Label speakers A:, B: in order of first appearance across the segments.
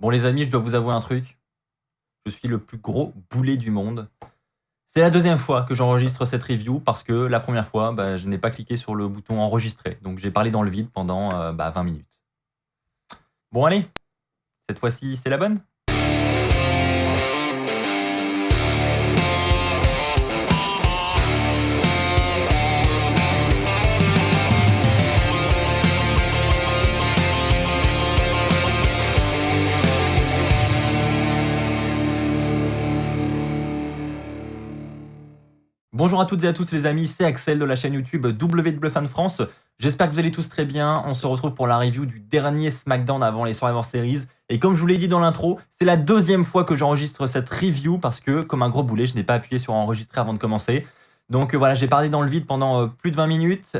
A: Bon les amis, je dois vous avouer un truc. Je suis le plus gros boulet du monde. C'est la deuxième fois que j'enregistre cette review parce que la première fois, je n'ai pas cliqué sur le bouton enregistrer. Donc j'ai parlé dans le vide pendant 20 minutes. Bon allez, cette fois-ci c'est la bonne. Bonjour à toutes et à tous les amis, c'est Axel de la chaîne YouTube WWFan France. J'espère que vous allez tous très bien. On se retrouve pour la review du dernier SmackDown avant les Survivor Series. Et comme je vous l'ai dit dans l'intro, c'est la deuxième fois que j'enregistre cette review parce que, comme un gros boulet, je n'ai pas appuyé sur enregistrer avant de commencer. Donc voilà, j'ai parlé dans le vide pendant plus de 20 minutes.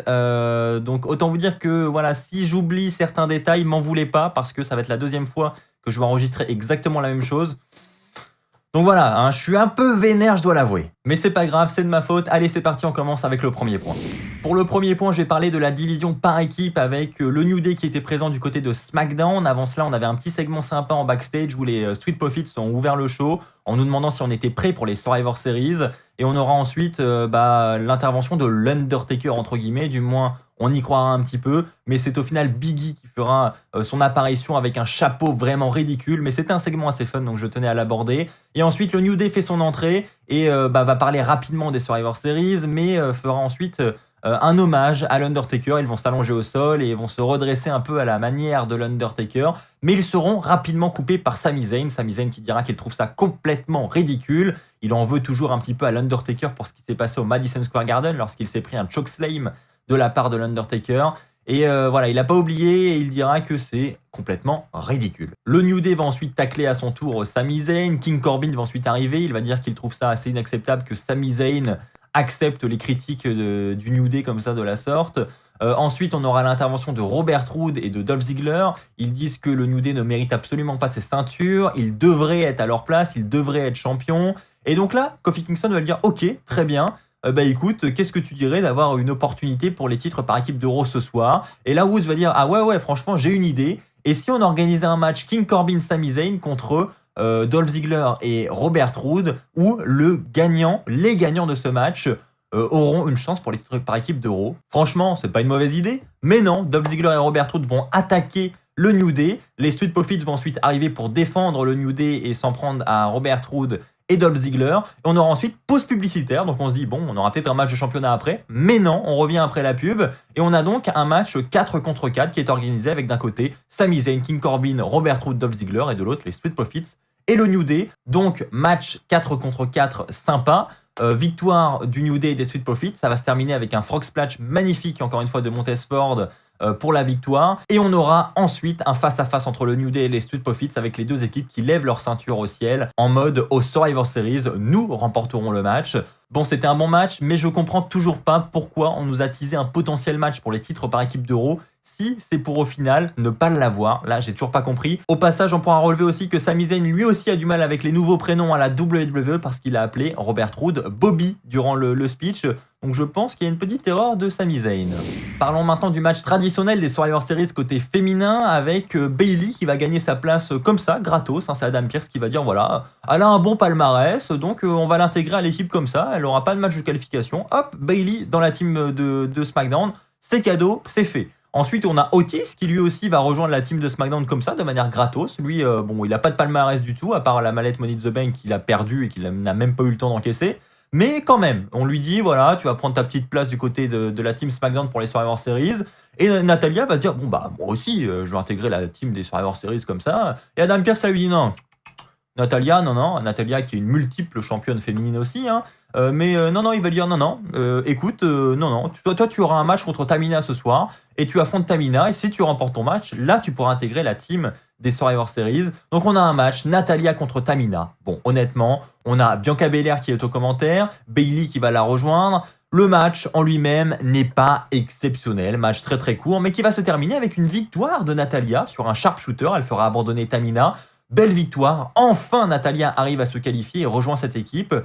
A: Donc autant vous dire que voilà, si j'oublie certains détails, m'en voulez pas parce que ça va être la deuxième fois que je vais enregistrer exactement la même chose. Donc voilà, je suis un peu vénère, je dois l'avouer. Mais c'est pas grave, c'est de ma faute. Allez, c'est parti, on commence avec le premier point. Pour le premier point, je vais parler de la division par équipe avec le New Day qui était présent du côté de SmackDown. Avant cela, on avait un petit segment sympa en backstage où les Street Profits ont ouvert le show en nous demandant si on était prêt pour les Survivor Series. Et on aura ensuite l'intervention de l'Undertaker, entre guillemets, du moins on y croira un petit peu, mais c'est au final Big E qui fera son apparition avec un chapeau vraiment ridicule, mais c'était un segment assez fun, donc je tenais à l'aborder. Et ensuite, le New Day fait son entrée et va parler rapidement des Survivor Series, mais fera ensuite un hommage à l'Undertaker. Ils vont s'allonger au sol et vont se redresser un peu à la manière de l'Undertaker, mais ils seront rapidement coupés par Sami Zayn. Sami Zayn qui dira qu'il trouve ça complètement ridicule. Il en veut toujours un petit peu à l'Undertaker pour ce qui s'est passé au Madison Square Garden lorsqu'il s'est pris un chokeslam de la part de l'Undertaker. Et voilà, il n'a pas oublié et il dira que c'est complètement ridicule. Le New Day va ensuite tacler à son tour Sami Zayn. King Corbin va ensuite arriver. Il va dire qu'il trouve ça assez inacceptable que Sami Zayn accepte les critiques du New Day comme ça de la sorte. Ensuite, on aura l'intervention de Robert Roode et de Dolph Ziggler. Ils disent que le New Day ne mérite absolument pas ses ceintures. Ils devraient être à leur place. Ils devraient être champions. Et donc là, Kofi Kingston va lui dire « Ok, très bien. Écoute, qu'est-ce que tu dirais d'avoir une opportunité pour les titres par équipe de Raw ce soir ?» Et là, Woods va dire « Ah ouais, franchement, j'ai une idée. Et si on organisait un match King Corbin-Sami Zayn contre Dolph Ziggler et Robert Roode, où les gagnants de ce match auront une chance pour les titres par équipe de Raw. » Franchement, c'est pas une mauvaise idée. Mais non, Dolph Ziggler et Robert Roode vont attaquer le New Day. Les Street Profits vont ensuite arriver pour défendre le New Day et s'en prendre à Robert Roode et Dolph Ziggler. Et on aura ensuite pause publicitaire. Donc on se dit, bon, on aura peut-être un match de championnat après. Mais non, on revient après la pub. Et on a donc un match 4 contre 4 qui est organisé avec d'un côté Sami Zayn, King Corbin, Robert Roode, Dolph Ziggler et de l'autre les Street Profits et le New Day. Donc match 4 contre 4 sympa. Victoire du New Day et des Street Profits. Ça va se terminer avec un frog splash magnifique, encore une fois, de Montez Ford pour la victoire. Et on aura ensuite un face-à-face entre le New Day et les Street Profits avec les deux équipes qui lèvent leur ceinture au ciel en mode au Survivor Series, nous remporterons le match. Bon, c'était un bon match, mais je comprends toujours pas pourquoi on nous a teasé un potentiel match pour les titres par équipe d'Euro si c'est pour au final ne pas l'avoir. Là, j'ai toujours pas compris. Au passage, on pourra relever aussi que Sami Zayn lui aussi a du mal avec les nouveaux prénoms à la WWE parce qu'il a appelé Robert Roode Bobby durant le speech. Donc je pense qu'il y a une petite erreur de Sami Zayn. Parlons maintenant du match traditionnel des Survivor Series côté féminin avec Bayley qui va gagner sa place comme ça, gratos. C'est Adam Pearce qui va dire voilà, elle a un bon palmarès, donc on va l'intégrer à l'équipe comme ça. Elle aura pas de match de qualification. Hop, Bayley dans la team de SmackDown. C'est cadeau, c'est fait. Ensuite, on a Otis qui lui aussi va rejoindre la team de SmackDown comme ça, de manière gratos. Lui, bon, il a pas de palmarès du tout, à part la mallette Money in the Bank qu'il a perdue et qu'il n'a même pas eu le temps d'encaisser. Mais quand même, on lui dit, voilà, tu vas prendre ta petite place du côté de la team SmackDown pour les Survivor Series. Et Natalya va se dire, bon bah, moi aussi, je vais intégrer la team des Survivor Series comme ça. Et Adam Pearce, là, lui dit, non. Natalya, non. Natalya qui est une multiple championne féminine aussi, hein. Non, il va dire non, écoute, non. Toi, tu auras un match contre Tamina ce soir et tu affrontes Tamina et si tu remportes ton match, là, tu pourras intégrer la team des Survivor Series. Donc, on a un match Natalya contre Tamina. Bon, honnêtement, on a Bianca Belair qui est au commentaire, Bayley qui va la rejoindre. Le match en lui-même n'est pas exceptionnel, match très très court, mais qui va se terminer avec une victoire de Natalya sur un sharpshooter. Elle fera abandonner Tamina. Belle victoire. Enfin, Natalya arrive à se qualifier et rejoint cette équipe.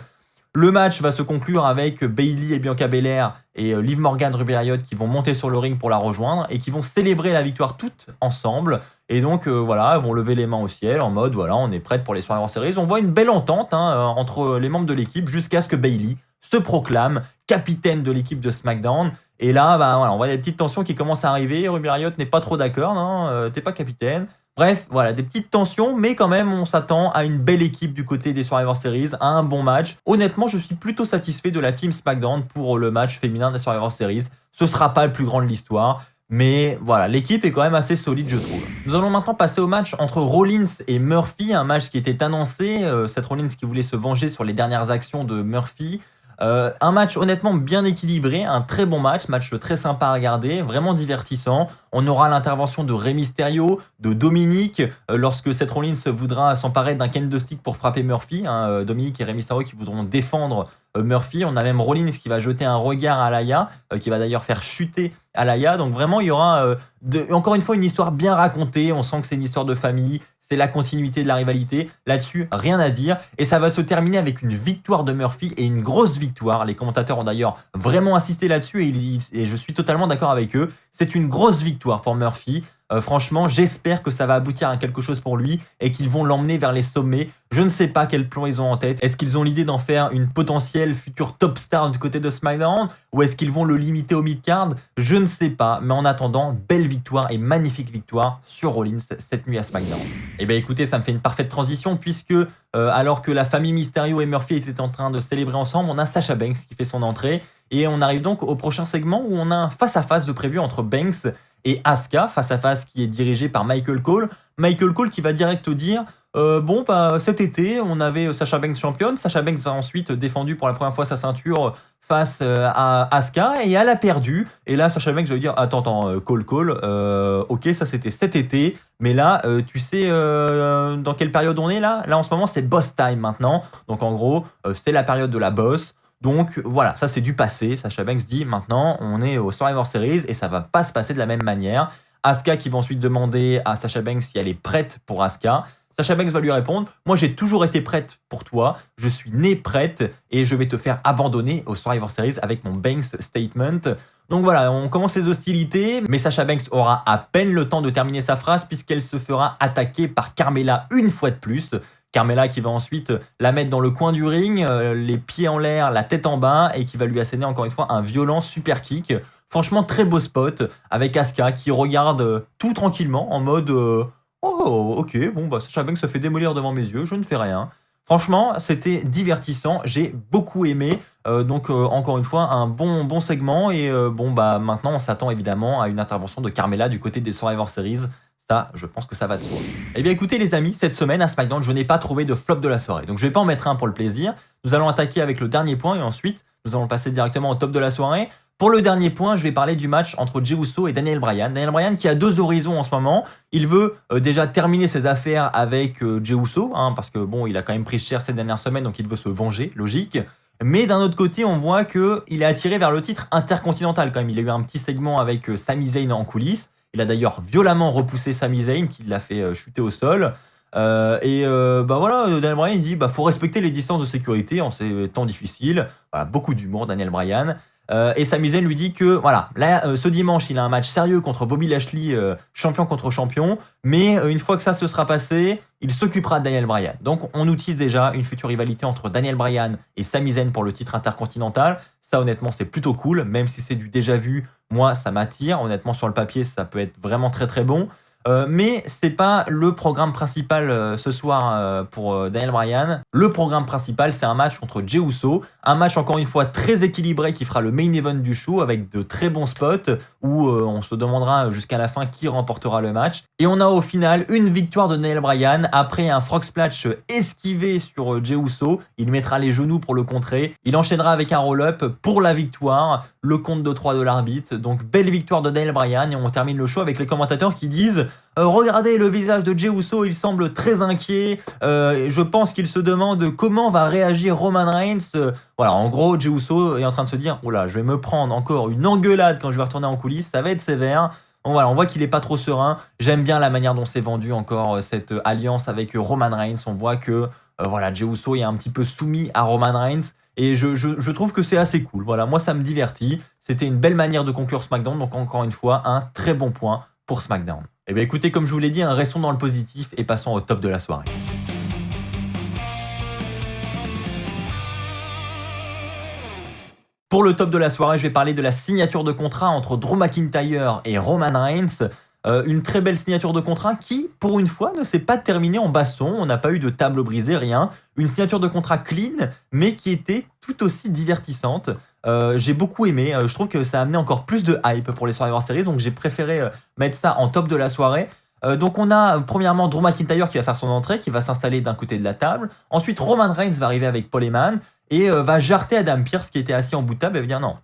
A: Le match va se conclure avec Bayley et Bianca Belair et Liv Morgan, Ruby Riott qui vont monter sur le ring pour la rejoindre et qui vont célébrer la victoire toutes ensemble. Et donc voilà, elles vont lever les mains au ciel en mode voilà, on est prête pour les Survivor Series. On voit une belle entente entre les membres de l'équipe jusqu'à ce que Bayley se proclame capitaine de l'équipe de SmackDown. Et là, bah, voilà, on voit des petites tensions qui commencent à arriver. Ruby Riott n'est pas trop d'accord, non, t'es pas capitaine. Bref, voilà, des petites tensions, mais quand même, on s'attend à une belle équipe du côté des Survivor Series, à un bon match. Honnêtement, je suis plutôt satisfait de la team SmackDown pour le match féminin des Survivor Series. Ce sera pas le plus grand de l'histoire, mais voilà, l'équipe est quand même assez solide, je trouve. Nous allons maintenant passer au match entre Rollins et Murphy, un match qui était annoncé. Seth Rollins qui voulait se venger sur les dernières actions de Murphy. Un match honnêtement bien équilibré, un très bon match très sympa à regarder, vraiment divertissant. On aura l'intervention de Rey Mysterio, de Dominic, lorsque Seth Rollins voudra s'emparer d'un candlestick pour frapper Murphy. Dominic et Rey Mysterio qui voudront défendre Murphy. On a même Rollins qui va jeter un regard à Alaya, qui va d'ailleurs faire chuter Alaya. Donc vraiment, il y aura encore une fois une histoire bien racontée. On sent que c'est une histoire de famille. C'est la continuité de la rivalité. Là-dessus, rien à dire. Et ça va se terminer avec une victoire de Murphy et une grosse victoire. Les commentateurs ont d'ailleurs vraiment insisté là-dessus et je suis totalement d'accord avec eux. C'est une grosse victoire pour Murphy. Franchement, j'espère que ça va aboutir à quelque chose pour lui et qu'ils vont l'emmener vers les sommets. Je ne sais pas quel plan ils ont en tête. Est-ce qu'ils ont l'idée d'en faire une potentielle future top star du côté de SmackDown ou est-ce qu'ils vont le limiter au mid-card? Je ne sais pas. Mais en attendant, belle victoire et magnifique victoire sur Rollins cette nuit à SmackDown. Et bien écoutez, ça me fait une parfaite transition puisque alors que la famille Mysterio et Murphy étaient en train de célébrer ensemble, on a Sasha Banks qui fait son entrée. Et on arrive donc au prochain segment où on a un face-à-face de prévu entre Banks et Asuka, face-à-face qui est dirigé par Michael Cole. Michael Cole qui va direct dire bon, bah, cet été, on avait Sasha Banks championne. Sasha Banks a ensuite défendu pour la première fois sa ceinture face à Asuka et elle a perdu. Et là, Sasha Banks va lui dire attends, Cole, ok, ça c'était cet été, mais là, tu sais dans quelle période on est là? Là, en ce moment, c'est boss time maintenant. Donc, en gros, c'est la période de la boss. Donc voilà, ça c'est du passé. Sasha Banks dit maintenant on est au Survivor Series et ça va pas se passer de la même manière. Asuka qui va ensuite demander à Sasha Banks si elle est prête pour Asuka. Sasha Banks va lui répondre moi j'ai toujours été prête pour toi, je suis née prête et je vais te faire abandonner au Survivor Series avec mon Banks statement. Donc voilà, on commence les hostilités, mais Sasha Banks aura à peine le temps de terminer sa phrase puisqu'elle se fera attaquer par Carmella une fois de plus. Carmella qui va ensuite la mettre dans le coin du ring, les pieds en l'air, la tête en bas et qui va lui asséner encore une fois un violent super kick. Franchement, très beau spot avec Asuka qui regarde tout tranquillement en mode oh ok, bon bah Sasha Banks se fait démolir devant mes yeux, je ne fais rien. Franchement, c'était divertissant, j'ai beaucoup aimé. Donc encore une fois, un bon segment et bon bah maintenant on s'attend évidemment à une intervention de Carmella du côté des Survivor Series. Ça, je pense que ça va de soi. Eh bien écoutez les amis, cette semaine à SmackDown, je n'ai pas trouvé de flop de la soirée. Donc je vais pas en mettre un pour le plaisir. Nous allons attaquer avec le dernier point et ensuite, nous allons passer directement au top de la soirée. Pour le dernier point, je vais parler du match entre Jey Uso et Daniel Bryan. Daniel Bryan qui a deux horizons en ce moment. Il veut déjà terminer ses affaires avec Jey Uso, parce que bon, il a quand même pris cher ces dernières semaines, donc il veut se venger, logique. Mais d'un autre côté, on voit qu'il est attiré vers le titre intercontinental quand même. Il a eu un petit segment avec Sami Zayn en coulisses. Il a d'ailleurs violemment repoussé Sami Zayn, qui l'a fait chuter au sol. Bah voilà, Daniel Bryan il dit faut respecter les distances de sécurité en ces temps difficiles. Voilà, beaucoup d'humour, Daniel Bryan. Et Sami Zayn lui dit que voilà, là ce dimanche il a un match sérieux contre Bobby Lashley, champion contre champion, mais une fois que ça se sera passé, il s'occupera de Daniel Bryan. Donc on utilise déjà une future rivalité entre Daniel Bryan et Sami Zayn pour le titre intercontinental. Ça honnêtement c'est plutôt cool, même si c'est du déjà vu, moi ça m'attire. Honnêtement sur le papier ça peut être vraiment très très bon. Mais c'est pas le programme principal ce soir pour Daniel Bryan. Le programme principal, c'est un match contre Jey Uso. Un match encore une fois très équilibré qui fera le main event du show avec de très bons spots où on se demandera jusqu'à la fin qui remportera le match. Et on a au final une victoire de Daniel Bryan après un frog splash esquivé sur Jey Uso. Il mettra les genoux pour le contrer. Il enchaînera avec un roll-up pour la victoire. Le compte de 3 de l'arbitre. Donc belle victoire de Daniel Bryan et on termine le show avec les commentateurs qui disent regardez le visage de Jey Uso, il semble très inquiet. Je pense qu'il se demande comment va réagir Roman Reigns. Voilà, en gros, Jey Uso est en train de se dire oula, je vais me prendre encore une engueulade quand je vais retourner en coulisses, ça va être sévère. Bon, voilà, on voit qu'il est pas trop serein. J'aime bien la manière dont c'est vendu encore cette alliance avec Roman Reigns. On voit que voilà, Jey Uso est un petit peu soumis à Roman Reigns. et je trouve que c'est assez cool. Voilà, moi ça me divertit, c'était une belle manière de conclure SmackDown, donc encore une fois, un très bon point pour SmackDown. Et bien écoutez, comme je vous l'ai dit, restons dans le positif et passons au top de la soirée. Pour le top de la soirée, je vais parler de la signature de contrat entre Drew McIntyre et Roman Reigns. Une très belle signature de contrat qui, pour une fois, ne s'est pas terminée en baston. On n'a pas eu de table brisée, rien. Une signature de contrat clean, mais qui était tout aussi divertissante. J'ai beaucoup aimé. Je trouve que ça a amené encore plus de hype pour les Survivor Series, donc j'ai préféré mettre ça en top de la soirée. Donc on a premièrement Drew McIntyre qui va faire son entrée, qui va s'installer d'un côté de la table. Ensuite, Roman Reigns va arriver avec Paul Heyman et va jarter Adam Pearce qui était assis en bout de table et va dire non,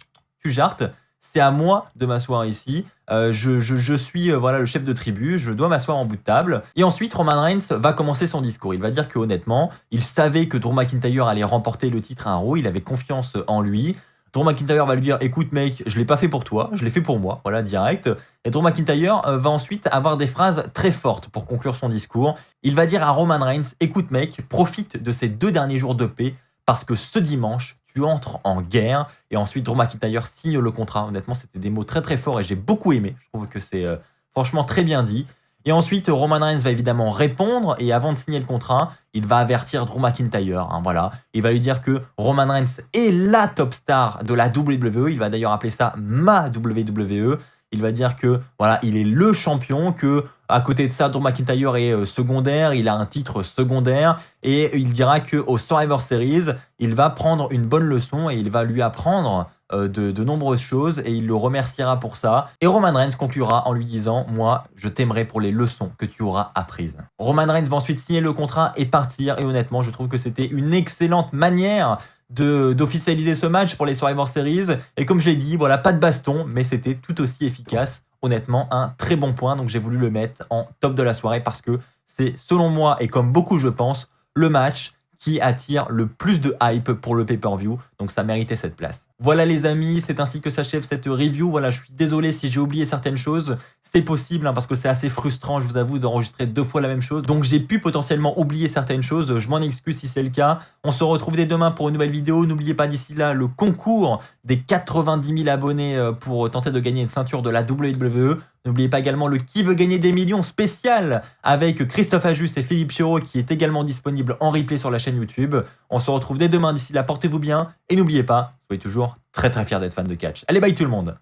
A: tu jartes, c'est à moi de m'asseoir ici. Je suis voilà, le chef de tribu, je dois m'asseoir en bout de table. Et ensuite, Roman Reigns va commencer son discours. Il va dire que honnêtement, il savait que Drew McIntyre allait remporter le titre à un Raw, il avait confiance en lui. Drew McIntyre va lui dire écoute mec, je l'ai pas fait pour toi, je l'ai fait pour moi, voilà, direct. Et Drew McIntyre va ensuite avoir des phrases très fortes pour conclure son discours. Il va dire à Roman Reigns écoute mec, profite de ces 2 derniers jours de paix parce que ce dimanche, tu entres en guerre. Et ensuite, Drew McIntyre signe le contrat. Honnêtement, c'était des mots très très forts et j'ai beaucoup aimé. Je trouve que c'est franchement très bien dit. Et ensuite, Roman Reigns va évidemment répondre et avant de signer le contrat, il va avertir Drew McIntyre. Voilà. Il va lui dire que Roman Reigns est la top star de la WWE. Il va d'ailleurs appeler ça ma WWE. Il va dire que voilà, il est le champion, que à côté de ça, Drew McIntyre est secondaire, il a un titre secondaire et il dira que au Survivor Series, il va prendre une bonne leçon et il va lui apprendre de nombreuses choses et il le remerciera pour ça. Et Roman Reigns conclura en lui disant « Moi, je t'aimerai pour les leçons que tu auras apprises ». Roman Reigns va ensuite signer le contrat et partir et honnêtement, je trouve que c'était une excellente manière d'officialiser ce match pour les Survivor Series. Et comme je l'ai dit, voilà, pas de baston, mais c'était tout aussi efficace. Honnêtement, un très bon point, donc j'ai voulu le mettre en top de la soirée parce que c'est, selon moi, et comme beaucoup je pense, le match qui attire le plus de hype pour le pay-per-view, donc ça méritait cette place. Voilà les amis, c'est ainsi que s'achève cette review. Voilà, je suis désolé si j'ai oublié certaines choses, c'est possible parce que c'est assez frustrant, je vous avoue, d'enregistrer 2 fois la même chose, donc j'ai pu potentiellement oublier certaines choses, je m'en excuse si c'est le cas. On se retrouve dès demain pour une nouvelle vidéo, n'oubliez pas d'ici là le concours des 90 000 abonnés pour tenter de gagner une ceinture de la WWE. N'oubliez pas également le Qui veut gagner des millions spécial avec Christophe Ajus et Philippe Chiro qui est également disponible en replay sur la chaîne YouTube. On se retrouve dès demain, d'ici là portez-vous bien et n'oubliez pas, soyez toujours très très fiers d'être fan de catch. Allez bye tout le monde.